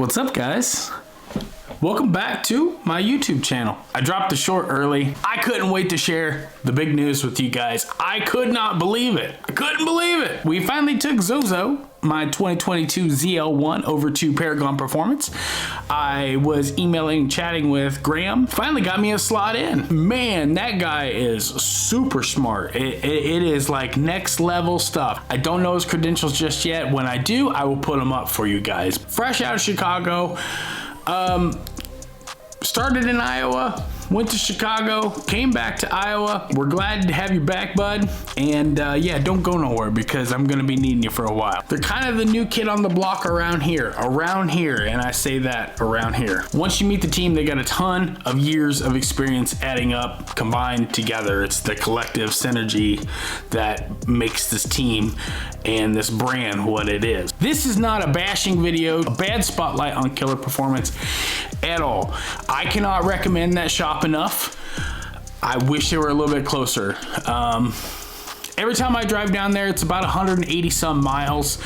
What's up, guys? Welcome back to my YouTube channel. I dropped the short early. I couldn't wait to share the big news with you guys. I could not believe it. I couldn't believe it. We finally took Zozo, my 2022 ZL1, over to Paragon Performance. I was emailing, chatting with Graham. Finally got me a slot in. Man, that guy is super smart. It is like next level stuff. I don't know his credentials just yet. When I do, I will put them up for you guys. Fresh out of Chicago. Started in Iowa, went to Chicago, came back to Iowa. We're glad to have you back, bud. And yeah, don't go nowhere because I'm gonna be needing you for a while. They're kind of the new kid on the block around here, and I say that around here. Once you meet the team, they got a ton of years of experience adding up, combined together. It's the collective synergy that makes this team and this brand what it is. This is not a bashing video, a bad spotlight on Killer Performance at all. I cannot recommend that shop enough. I wish they were a little bit closer. Every time I drive down there, it's about 180 some miles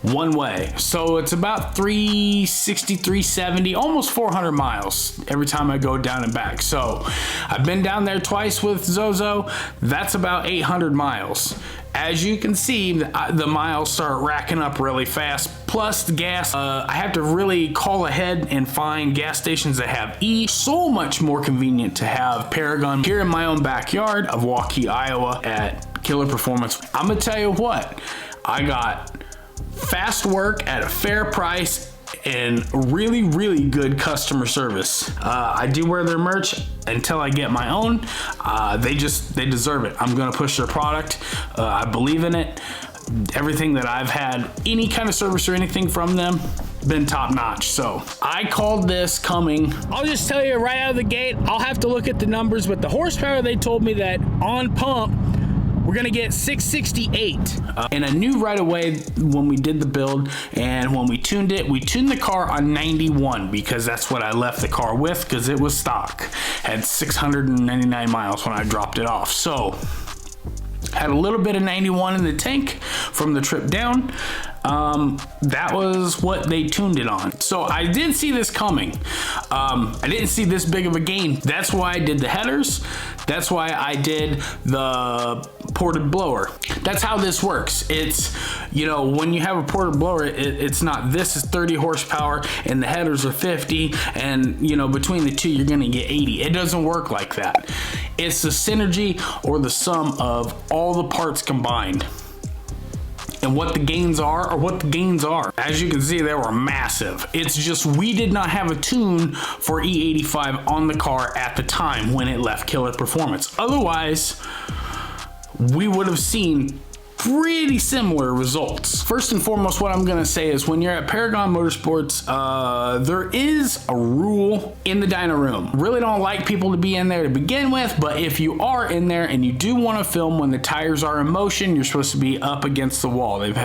one way. So it's about 360, 370, almost 400 miles every time I go down and back. So I've been down there twice with Zozo. That's about 800 miles. As you can see, the miles start racking up really fast. Plus the gas, I have to really call ahead and find gas stations that have E. So much more convenient to have Paragon here in my own backyard of Waukee, Iowa at Killer Performance. I'm gonna tell you what, I got fast work at a fair price and really, really good customer service. I do wear their merch until I get my own. They deserve it. I'm gonna push their product. I believe in it. Everything that I've had, any kind of service or anything from them, been top notch. So I called this coming. I'll just tell you right out of the gate, I'll have to look at the numbers, but the horsepower, they told me that on pump, we're gonna get 668. And I knew right away when we did the build and when we tuned it, we tuned the car on 91 because that's what I left the car with because it was stock. Had 699 miles when I dropped it off. So had a little bit of 91 in the tank from the trip down. That was what they tuned it on. So I did see this coming. I didn't see this big of a gain. That's why I did the headers. That's why I did the ported blower. That's how this works. It's, you know, when you have a ported blower, it's not, this is 30 horsepower and the headers are 50, and you know, between the two, you're gonna get 80. It doesn't work like that. It's the synergy or the sum of all the parts combined. And what the gains are, or what the gains are. As you can see, they were massive. It's just we did not have a tune for E85 on the car at the time when it left Killer Performance. Otherwise, we would have seen pretty similar results. First and foremost, what I'm gonna say is when you're at Paragon Motorsports, there is a rule in the dyno room. Really don't like people to be in there to begin with, but if you are in there and you do wanna film when the tires are in motion, you're supposed to be up against the wall. They've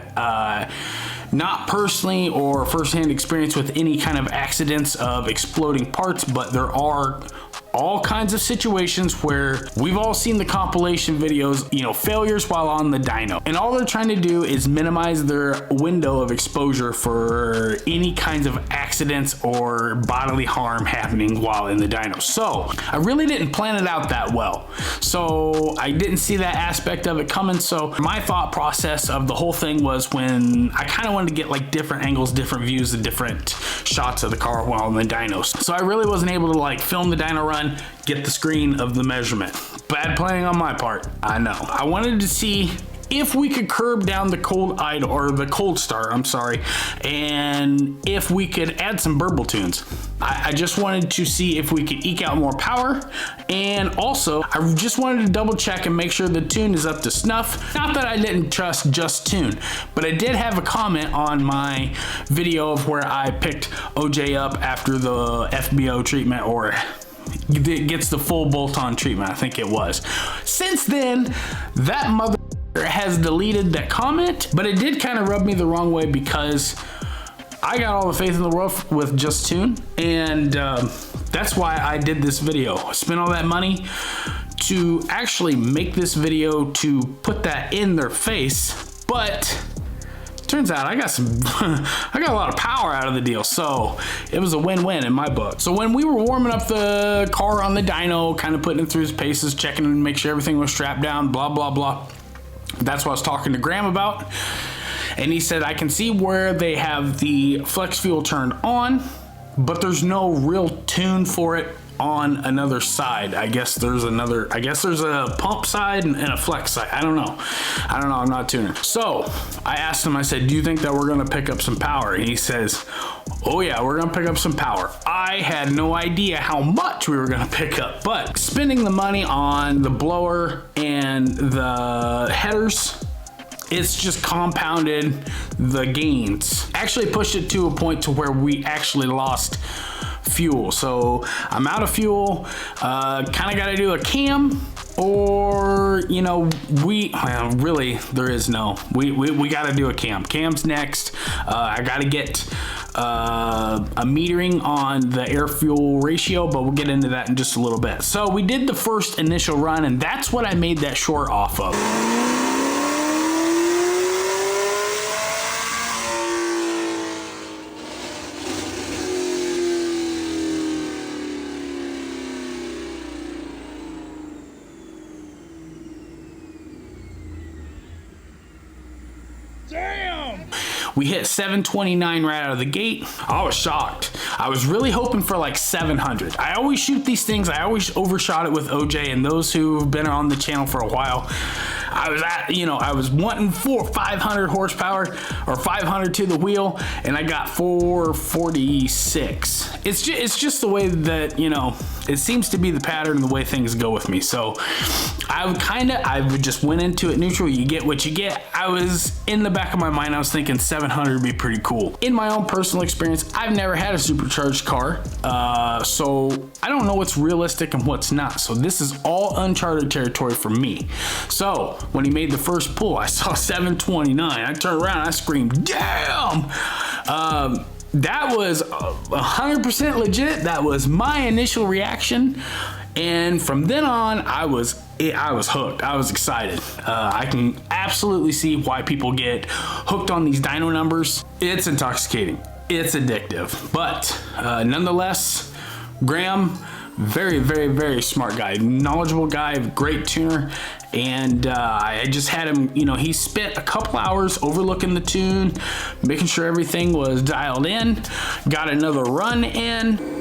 not personally or firsthand experience with any kind of accidents of exploding parts, but there are all kinds of situations where we've all seen the compilation videos, you know, failures while on the dyno. And all they're trying to do is minimize their window of exposure for any kinds of accidents or bodily harm happening while in the dyno. So I really didn't plan it out that well. So I didn't see that aspect of it coming. So my thought process of the whole thing was when I kind of wanted to get like different angles, different views, and different shots of the car while in the dynos. So I really wasn't able to like film the dyno run, get the screen of the measurement. Bad planning on my part, I know. I wanted to see if we could curb down the cold idle, or the cold start, I'm sorry, and if we could add some burble tunes. I just wanted to see if we could eke out more power, and also I just wanted to double check and make sure the tune is up to snuff. Not that I didn't trust just tune, but I did have a comment on my video of where I picked OJ up after the FBO treatment, or it gets the full bolt-on treatment, I think it was. Since then, that mother has deleted that comment, but it did kind of rub me the wrong way because I got all the faith in the world with Just Tune, and that's why I did this video. I spent all that money to actually make this video to put that in their face, but Turns out I got some, I got a lot of power out of the deal. So it was a win-win in my book. So when we were warming up the car on the dyno, kind of putting it through its paces, checking and make sure everything was strapped down, blah, blah, blah. That's what I was talking to Graham about. And he said, I can see where they have the flex fuel turned on, but there's no real tune for it on another side. I guess there's a pump side and a flex side. I don't know. I'm not a tuner. So I asked him, I said, do you think that we're gonna pick up some power? And he says, oh yeah, we're gonna pick up some power. I had no idea how much we were gonna pick up, but spending the money on the blower and the headers, it's just compounded the gains. Actually pushed it to a point to where we actually lost fuel. So I'm out of fuel, kind of got to do a cam, or, you know, really there is no, we got to do a cam. Cam's next. I got to get a metering on the air fuel ratio, but we'll get into that in just a little bit. So we did the first initial run, and that's what I made that short off of. We hit 729 right out of the gate. I was shocked. I was really hoping for like 700. I always shoot these things. I always overshot it with OJ, and those who've been on the channel for a while, I was wanting 500 horsepower or 500 to the wheel, and I got 446. It's just the way that, you know, it seems to be the pattern, the way things go with me. So I would just went into it neutral. You get what you get. I was in the back of my mind, I was thinking 700 would be pretty cool. In my own personal experience, I've never had a supercharged car, so I don't know what's realistic and what's not. So this is all uncharted territory for me. So when he made the first pull, I saw 729. I turned around, I screamed, damn! That was 100% legit. That was my initial reaction. And from then on, I was hooked. I was excited. I can absolutely see why people get hooked on these dyno numbers. It's intoxicating. It's addictive. But nonetheless, Graham, very, very, very smart guy, knowledgeable guy, great tuner. And I just had him, you know, he spent a couple hours overlooking the tune, making sure everything was dialed in, got another run in.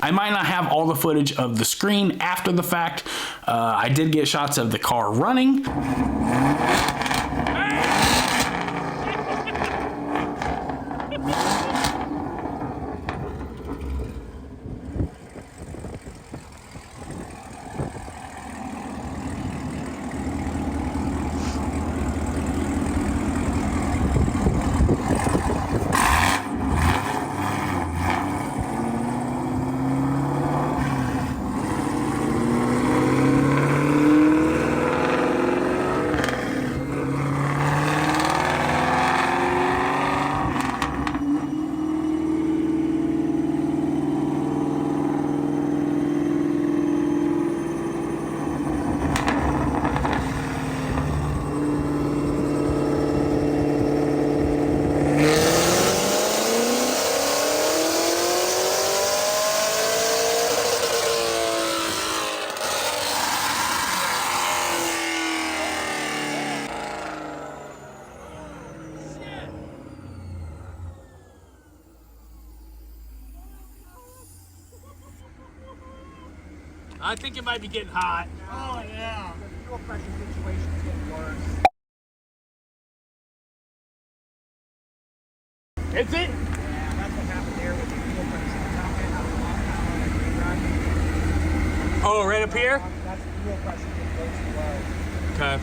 I might not have all the footage of the screen after the fact. I did get shots of the car running. I think it might be getting hot. Oh yeah, the fuel pressure situation is getting worse. Is it? Yeah, that's what happened there with the fuel pressure. Oh, right up here? That's the fuel pressure getting way too low. Okay.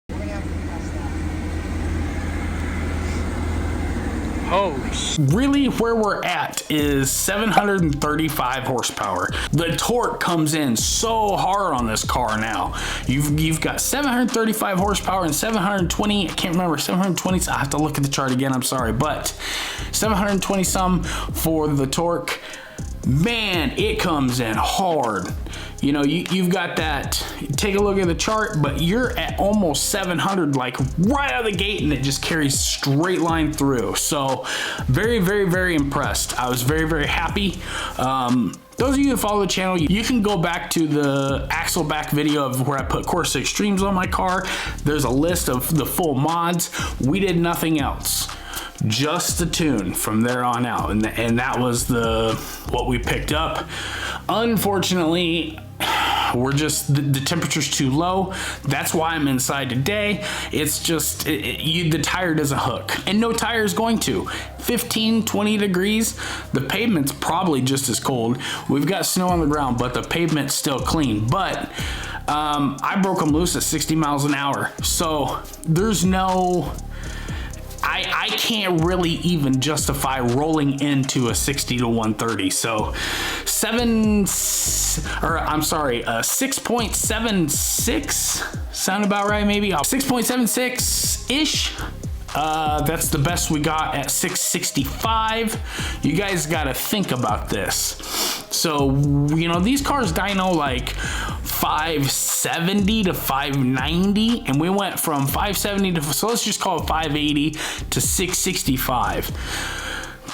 We're gonna have to test that. Holy sh! Really, where we're at is 735 horsepower. The torque comes in so hard on this car now. You've got 735 horsepower and 720, I can't remember, 720, I have to look at the chart again, I'm sorry, but 720 some for the torque. Man, it comes in hard. You know, you've got that, take a look at the chart, but you're at almost 700, like right out of the gate, and it just carries straight line through. So very, very, very impressed. I was very, very happy. Those of you that follow the channel, you can go back to the axle back video of where I put Corsa Extremes on my car. There's a list of the full mods. We did nothing else. Just the tune from there on out, and that was what we picked up. Unfortunately, we're just the temperature's too low. That's why I'm inside today. It's just the tire doesn't hook, and no tire is going to. 15-20 degrees, the pavement's probably just as cold. We've got snow on the ground, but the pavement's still clean. But I broke them loose at 60 miles an hour, so there's no, I can't really even justify rolling into a 60 to 130. So 6.76 sound about right, maybe 6.76 ish. That's the best we got at 665. You guys got to think about this. So, you know, these cars dyno like 570 to 590, and we went from 570 to, so let's just call it 580 to 665.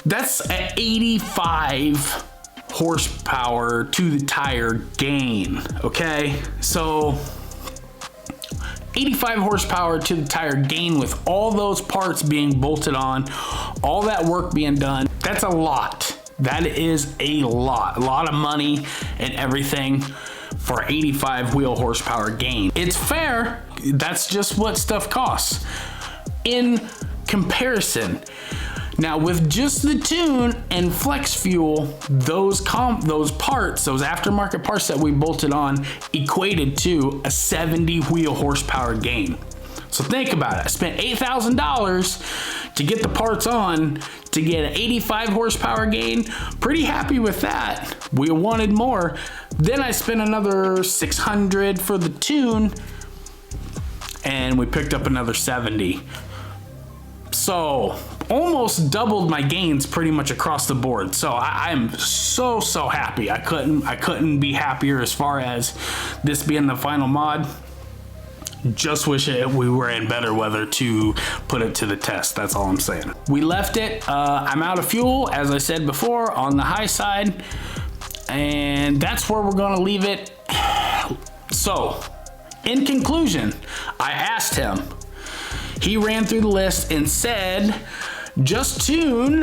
That's an 85 horsepower to the tire gain, okay? So 85 horsepower to the tire gain with all those parts being bolted on, all that work being done. That's a lot. That is a lot of money and everything for 85 wheel horsepower gain. It's fair. That's just what stuff costs in comparison. Now with just the tune and flex fuel, those parts, those aftermarket parts that we bolted on equated to a 70 wheel horsepower gain. So think about it. I spent $8,000 to get the parts on to get an 85 horsepower gain. Pretty happy with that. We wanted more. Then I spent another $600 for the tune, and we picked up another 70. So almost doubled my gains pretty much across the board. So I'm so happy. I couldn't be happier as far as this being the final mod. Just wish we were in better weather to put it to the test. That's all I'm saying. We left it. I'm out of fuel, as I said before, on the high side, and that's where we're gonna leave it. So in conclusion, I asked him, he ran through the list and said Just Tune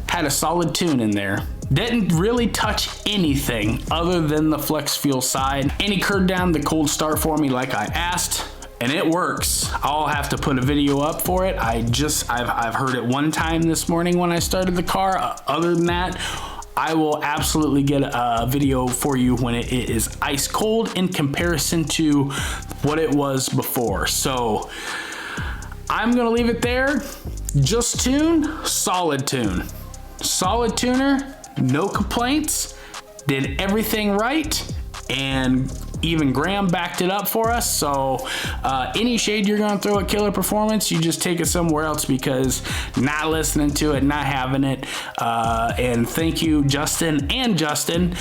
had a solid tune in there. Didn't really touch anything other than the flex fuel side. And he curved down the cold start for me like I asked, and it works. I'll have to put a video up for it. I've heard it one time this morning when I started the car. Other than that, I will absolutely get a video for you when it is ice cold in comparison to what it was before. So I'm gonna leave it there. Just Tune, solid tune. Solid tuner, no complaints, did everything right, and even Graham backed it up for us. So any shade you're gonna throw at Killer Performance, you just take it somewhere else, because not listening to it, not having it. And thank you, Justin and Justin,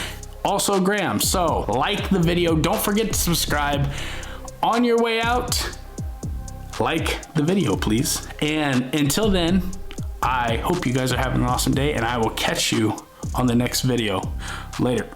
also Graham. So like the video, don't forget to subscribe. On your way out, like the video, please. And until then, I hope you guys are having an awesome day, and I will catch you on the next video. Later.